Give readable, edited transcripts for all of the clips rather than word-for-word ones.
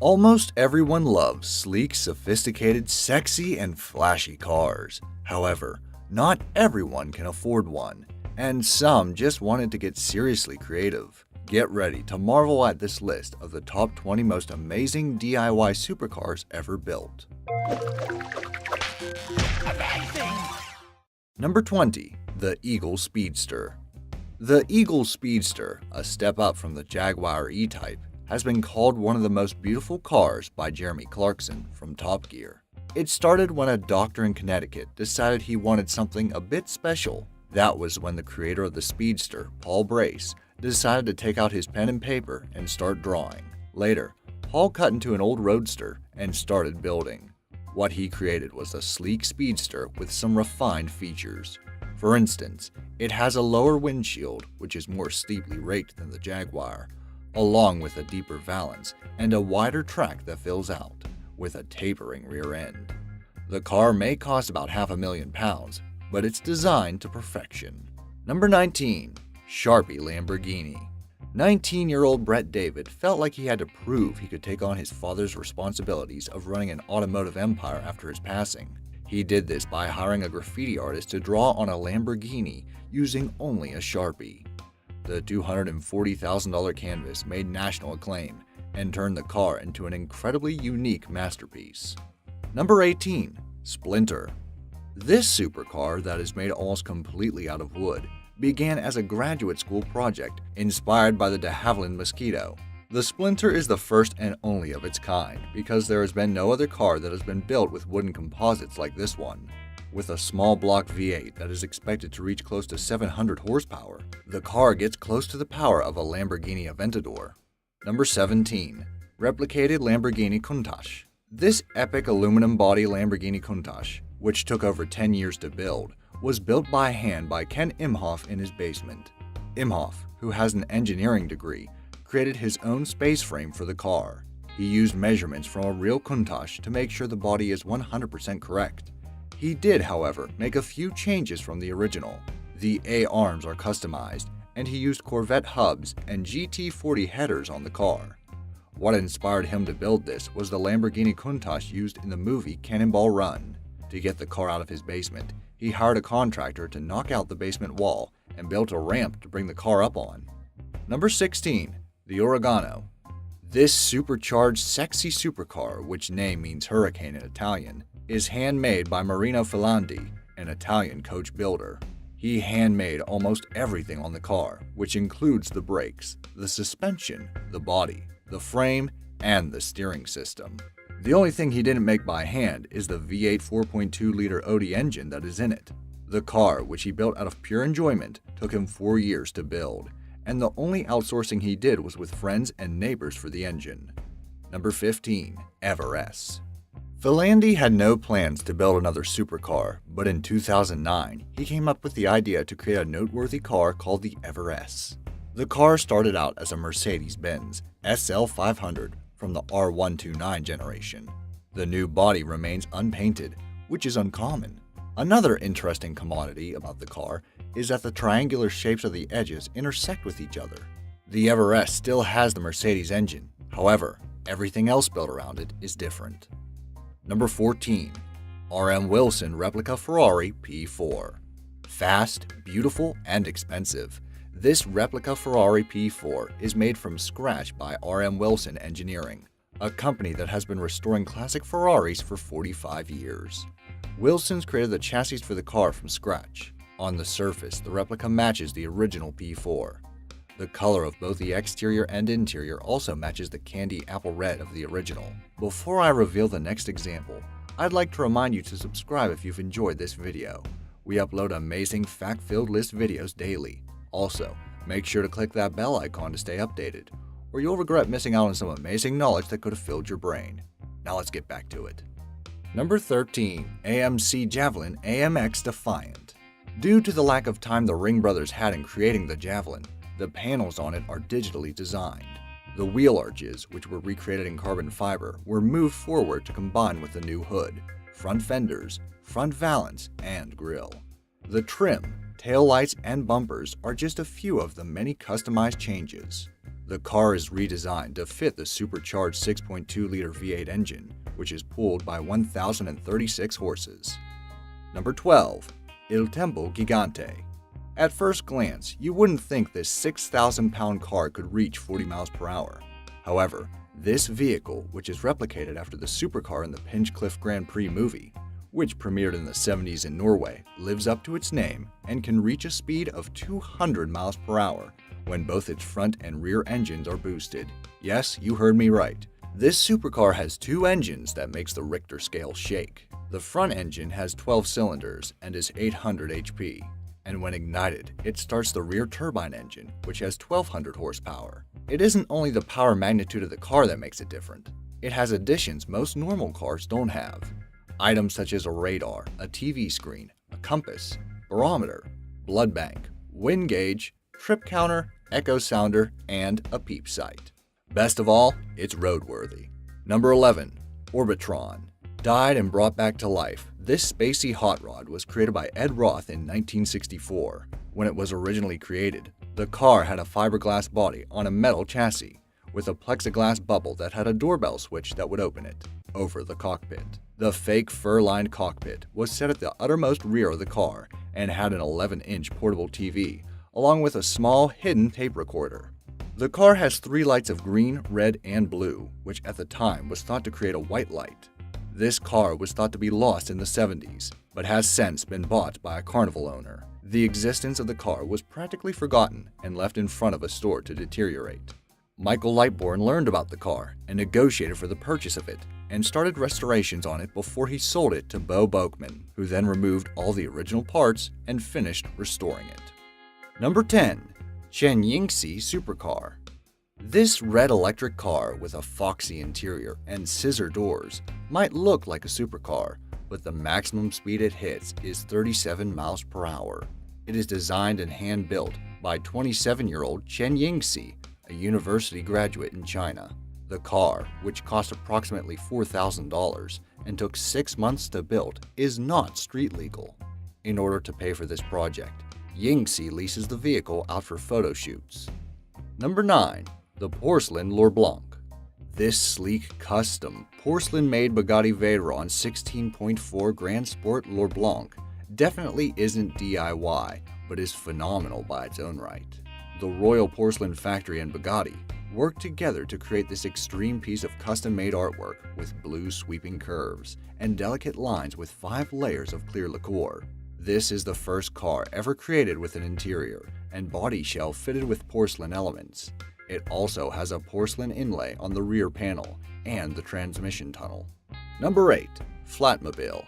Almost everyone loves sleek, sophisticated, sexy, and flashy cars. However, not everyone can afford one, and some just wanted to get seriously creative. Get ready to marvel at this list of the top 20 most amazing DIY supercars ever built. Amazing! Number 20. The Eagle Speedster. The Eagle Speedster, a step up from the Jaguar E Type, has been called one of the most beautiful cars by Jeremy Clarkson from Top Gear. It started when a doctor in Connecticut decided he wanted something a bit special. That was when the creator of the Speedster, Paul Brace, decided to take out his pen and paper and start drawing. Later, Paul cut into an old roadster and started building. What he created was a sleek speedster with some refined features. For instance, it has a lower windshield, which is more steeply raked than the Jaguar, along with a deeper valance and a wider track that fills out, with a tapering rear end. The car may cost about £500,000, but it's designed to perfection. Number 19. Sharpie Lamborghini. 19-year-old Brett David felt like he had to prove he could take on his father's responsibilities of running an automotive empire after his passing. He did this by hiring a graffiti artist to draw on a Lamborghini using only a Sharpie. The $240,000 canvas made national acclaim and turned the car into an incredibly unique masterpiece. Number 18. Splinter. This supercar that is made almost completely out of wood began as a graduate school project inspired by the de Havilland Mosquito. The Splinter is the first and only of its kind because there has been no other car that has been built with wooden composites like this one. With a small block V8 that is expected to reach close to 700 horsepower, the car gets close to the power of a Lamborghini Aventador. Number 17. Replicated Lamborghini Countach. This epic aluminum body Lamborghini Countach, which took over 10 years to build, was built by hand by Ken Imhoff in his basement. Imhoff, who has an engineering degree, created his own space frame for the car. He used measurements from a real Countach to make sure the body is 100% correct. He did, however, make a few changes from the original. The A-arms are customized, and he used Corvette hubs and GT40 headers on the car. What inspired him to build this was the Lamborghini Countach used in the movie Cannonball Run. To get the car out of his basement, he hired a contractor to knock out the basement wall and built a ramp to bring the car up on. Number 16. The Uragano. This supercharged sexy supercar, which name means hurricane in Italian, is handmade by Moreno Filandi, an Italian coach builder. He handmade almost everything on the car, which includes the brakes, the suspension, the body, the frame, and the steering system. The only thing he didn't make by hand is the V8 4.2-liter OD engine that is in it. The car, which he built out of pure enjoyment, took him 4 years to build, and the only outsourcing he did was with friends and neighbors for the engine. Number 15. Everest. Filandi had no plans to build another supercar, but in 2009, he came up with the idea to create a noteworthy car called the Everest. The car started out as a Mercedes-Benz SL500 from the R129 generation. The new body remains unpainted, which is uncommon. Another interesting commodity about the car is that the triangular shapes of the edges intersect with each other. The Everest still has the Mercedes engine, however, everything else built around it is different. Number 14. Wilson Replica Ferrari P4. Fast, beautiful, and expensive. This replica Ferrari P4 is made from scratch by Wilson Engineering, a company that has been restoring classic Ferraris for 45 years. Wilson's created the chassis for the car from scratch. On the surface, the replica matches the original P4. The color of both the exterior and interior also matches the candy apple red of the original. Before I reveal the next example, I'd like to remind you to subscribe if you've enjoyed this video. We upload amazing fact-filled list videos daily. Also, make sure to click that bell icon to stay updated, or you'll regret missing out on some amazing knowledge that could have filled your brain. Now let's get back to it. Number 13. AMC Javelin AMX Defiant. Due to the lack of time the ringbrothers had in creating the Javelin, the panels on it are digitally designed. The wheel arches, which were recreated in carbon fiber, were moved forward to combine with the new hood, front fenders, front valance, and grille. The trim, taillights, and bumpers are just a few of the many customized changes. The car is redesigned to fit the supercharged 6.2-liter V8 engine, which is pulled by 1,036 horses. Number 12. Il Temple Gigante. At first glance, you wouldn't think this 6,000-pound car could reach 40 miles per hour. However, this vehicle, which is replicated after the supercar in the Pinchcliffe Grand Prix movie, which premiered in the 70s in Norway, lives up to its name and can reach a speed of 200 miles per hour when both its front and rear engines are boosted. Yes, you heard me right. This supercar has two engines that makes the Richter scale shake. The front engine has 12 cylinders and is 800 HP, and when ignited, it starts the rear turbine engine, which has 1,200 horsepower. It isn't only the power magnitude of the car that makes it different. It has additions most normal cars don't have. Items such as a radar, a TV screen, a compass, barometer, blood bank, wind gauge, trip counter, echo sounder, and a peep sight. Best of all, it's roadworthy. Number 11. Orbitron. Died and brought back to life, this spacey hot rod was created by Ed Roth in 1964. When it was originally created, the car had a fiberglass body on a metal chassis, with a plexiglass bubble that had a doorbell switch that would open it over the cockpit. The fake fur-lined cockpit was set at the uttermost rear of the car and had an 11-inch portable TV, along with a small hidden tape recorder. The car has 3 lights of green, red, and blue, which at the time was thought to create a white light. This car was thought to be lost in the 70s, but has since been bought by a carnival owner. The existence of the car was practically forgotten and left in front of a store to deteriorate. Michael Lightbourne learned about the car and negotiated for the purchase of it, and started restorations on it before he sold it to Bo Boakman, who then removed all the original parts and finished restoring it. Number 10. Chen Yingxi Supercar. This red electric car with a foxy interior and scissor doors might look like a supercar, but the maximum speed it hits is 37 miles per hour. It is designed and hand-built by 27-year-old Chen Yingxi, a university graduate in China. The car, which cost approximately $4,000 and took 6 months to build, is not street legal. In order to pay for this project, Yingxi leases the vehicle out for photo shoots. Number 9. The Porcelain L'or Blanc. This sleek, custom, porcelain-made Bugatti Veyron 16.4 Grand Sport L'or Blanc definitely isn't DIY, but is phenomenal by its own right. The Royal Porcelain Factory and Bugatti worked together to create this extreme piece of custom-made artwork with blue sweeping curves and delicate lines with 5 layers of clear lacquer. This is the first car ever created with an interior and body shell fitted with porcelain elements. It also has a porcelain inlay on the rear panel and the transmission tunnel. Number 8. Flatmobile.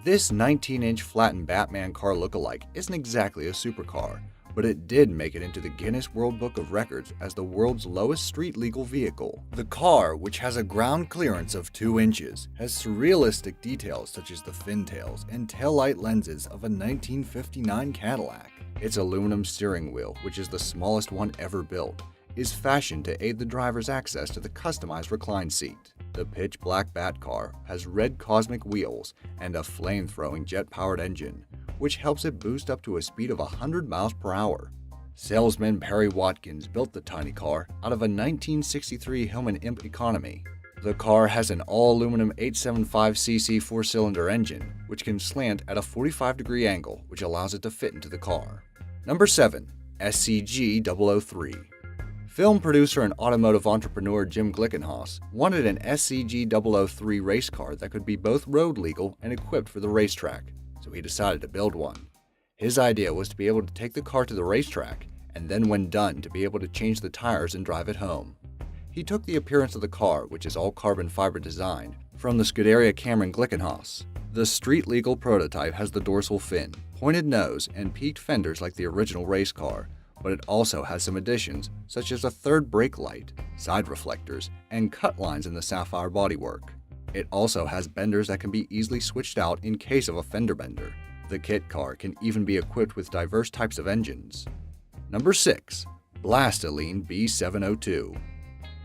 This 19-inch flattened Batman car lookalike isn't exactly a supercar, but it did make it into the Guinness World Book of Records as the world's lowest street-legal vehicle. The car, which has a ground clearance of 2 inches, has surrealistic details such as the fintails and taillight lenses of a 1959 Cadillac. Its aluminum steering wheel, which is the smallest one ever built, is fashioned to aid the driver's access to the customized recline seat. The pitch-black Bat car has red cosmic wheels and a flame-throwing jet-powered engine, which helps it boost up to a speed of 100 miles per hour. Salesman Perry Watkins built the tiny car out of a 1963 Hillman Imp Economy. The car has an all-aluminum 875cc 4-cylinder engine, which can slant at a 45-degree angle, which allows it to fit into the car. Number 7. SCG 003. Film producer and automotive entrepreneur Jim Glickenhaus wanted an SCG 003 race car that could be both road legal and equipped for the racetrack, so he decided to build one. His idea was to be able to take the car to the racetrack, and then when done to be able to change the tires and drive it home. He took the appearance of the car, which is all carbon fiber design, from the Scuderia Cameron Glickenhaus. The street-legal prototype has the dorsal fin, pointed nose, and peaked fenders like the original race car, but it also has some additions such as a third brake light, side reflectors, and cut lines in the sapphire bodywork. It also has benders that can be easily switched out in case of a fender bender. The kit car can even be equipped with diverse types of engines. Number 6. Blastoline B702.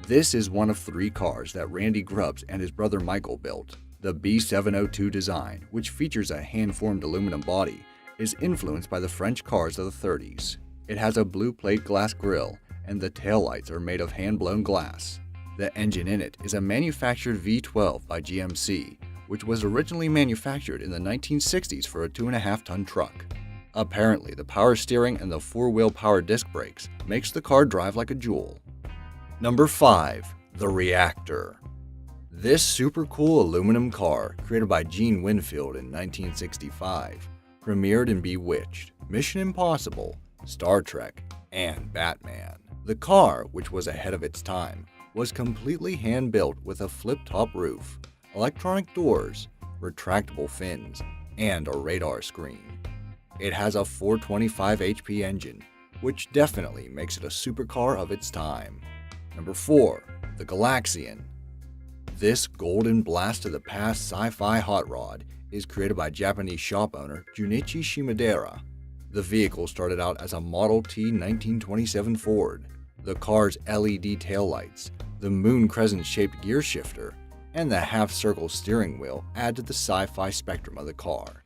This is one of 3 cars that Randy Grubbs and his brother Michael built. The B702 design, which features a hand-formed aluminum body, is influenced by the French cars of the 30s. It has a blue plate glass grille and the taillights are made of hand-blown glass. The engine in it is a manufactured V12 by GMC, which was originally manufactured in the 1960s for a 2.5-ton truck. Apparently, the power steering and the 4-wheel power disc brakes makes the car drive like a jewel. Number 5. The Reactor. This super cool aluminum car, created by Gene Winfield in 1965, premiered in Bewitched, Mission Impossible, Star Trek, and Batman. The car, which was ahead of its time, was completely hand-built with a flip-top roof, electronic doors, retractable fins, and a radar screen. It has a 425 HP engine, which definitely makes it a supercar of its time. Number 4. The Galaxian. This golden blast of the past sci-fi hot rod is created by Japanese shop owner Junichi Shimodera. The vehicle started out as a Model T 1927 Ford. The car's LED taillights, the moon crescent-shaped gear shifter, and the half-circle steering wheel add to the sci-fi spectrum of the car.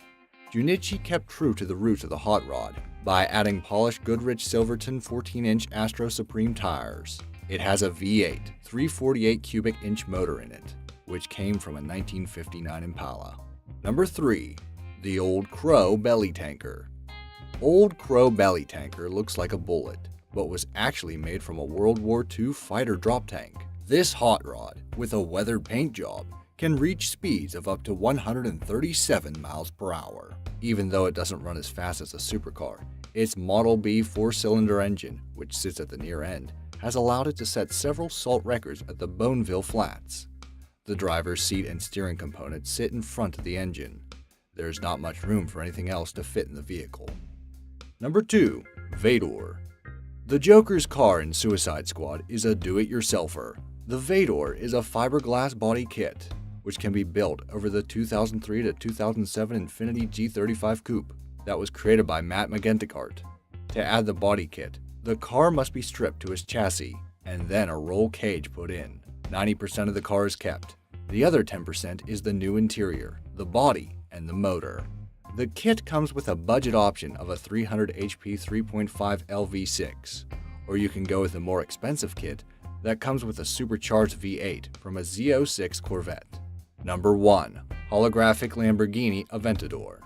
Junichi kept true to the roots of the hot rod by adding polished Goodrich Silverton 14-inch Astro Supreme tires. It has a V8 348 cubic inch motor in it, which came from a 1959 Impala. Number 3. The Old Crow Belly Tanker. Old Crow Belly Tanker looks like a bullet, but was actually made from a World War II fighter drop tank. This hot rod, with a weathered paint job, can reach speeds of up to 137 miles per hour. Even though it doesn't run as fast as a supercar, its Model B 4-cylinder engine, which sits at the near end, has allowed it to set several salt records at the Bonneville Flats. The driver's seat and steering components sit in front of the engine. There's not much room for anything else to fit in the vehicle. Number 2. Veyron. The Joker's car in Suicide Squad is a do-it-yourselfer. The Veyron is a fiberglass body kit, which can be built over the 2003 to 2007 Infiniti G35 Coupe that was created by Matt Magentecart. To add the body kit, the car must be stripped to its chassis, and then a roll cage put in. 90% of the car is kept. The other 10% is the new interior, the body, and the motor. The kit comes with a budget option of a 300 HP 3.5 LV6, or you can go with a more expensive kit that comes with a supercharged V8 from a Z06 Corvette. Number 1. Holographic Lamborghini Aventador.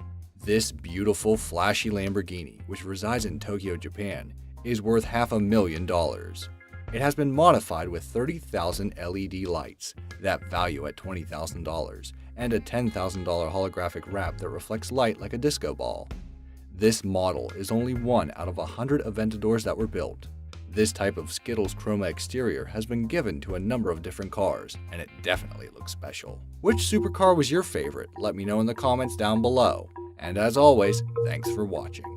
This beautiful, flashy Lamborghini, which resides in Tokyo, Japan, is worth $500,000. It has been modified with 30,000 LED lights that value at $20,000 and a $10,000 holographic wrap that reflects light like a disco ball. This model is only one out of 100 Aventadors that were built. This type of Skittles chroma exterior has been given to a number of different cars, and it definitely looks special. Which supercar was your favorite? Let me know in the comments down below. And as always, thanks for watching.